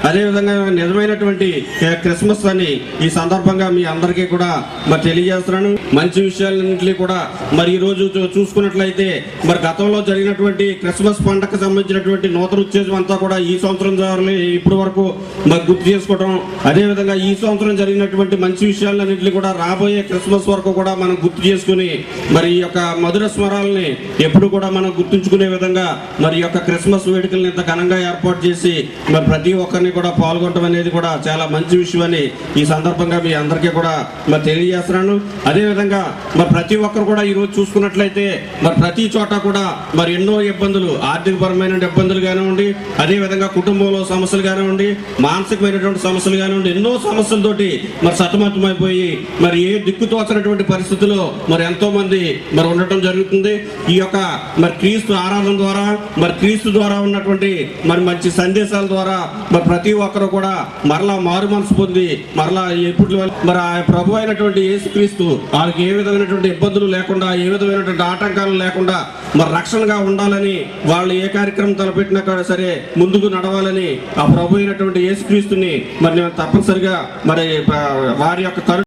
అదేవిధంగా నిజమైనటువంటి క్రిస్మస్ అని ఈ సందర్భంగా మీ అందరికీ కూడా మరి తెలియజేస్తున్నాను. మంచి విషయాలన్నింటినీ కూడా మరి ఈ రోజు చూసుకున్నట్లయితే మరి గతంలో జరిగినటువంటి క్రిస్మస్ పండగకు సంబంధించినటువంటి నూతన ఉత్తేజం అంతా కూడా ఈ సంవత్సరం ద్వారా ఇప్పటి వరకు మరి గుర్తు చేసుకోవడం, అదేవిధంగా ఈ సంవత్సరం జరిగినటువంటి మంచి విషయాలన్నింటినీ కూడా రాబోయే క్రిస్మస్ వరకు కూడా మనం గుర్తు చేసుకుని మరి ఈ యొక్క మధుర స్మరాలని ఎప్పుడు కూడా మనం గుర్తుంచుకునే విధంగా మరి ఈ యొక్క క్రిస్మస్ వేడుకలను ఇంత ఘనంగా ఏర్పాటు చేసి మరి ప్రతి ఒక్కరిని కూడా పాల్గొనడం అనేది కూడా చాలా మంచి విషయం అని ఈ సందర్భంగా మీ అందరికీ కూడా మరి తెలియజేస్తున్నాను. అదేవిధంగా మరి ప్రతి ఒక్కరు కూడా ఈరోజు చూసుకున్నట్లయితే మరి ప్రతి చోట కూడా మరి ఎన్నో ఇబ్బందులు, ఆర్థికపరమైన ఇబ్బందులు కానివ్వండి, అదేవిధంగా కుటుంబంలో సమస్యలు కానివ్వండి, మానసికమైనటువంటి సమస్యలు కానివ్వండి, ఎన్నో సమస్యలతోటి మరి సతమతమైపోయి మరి ఏ దిక్కుతోచినటువంటి పరిస్థితుల్లో మరి ఎంతో మంది మరి ఉండటం జరుగుతుంది. ఈ యొక్క మరి క్రీస్తు ఆరాధన ద్వారా మరి క్రీస్తు ద్వారా ఉన్నటువంటి మరి మంచి సందేశాల ద్వారా మరి ప్రతి ఒక్కరు కూడా మరలా మారు మనసు పొంది మరలా ఎప్పుడు మరి ఆ ప్రభు అయినటువంటి యేసుక్రీస్తు వాళ్ళకి ఏ విధమైనటువంటి ఇబ్బందులు లేకుండా, ఏ విధమైనటువంటి ఆటంకాలు లేకుండా మరి రక్షణగా ఉండాలని, వాళ్ళు ఏ కార్యక్రమం తలపెట్టినా కూడా సరే ముందుకు నడవాలని ఆ ప్రభు అయినటువంటి యేసుక్రీస్తుని మరి తప్పనిసరిగా మరి వారి యొక్క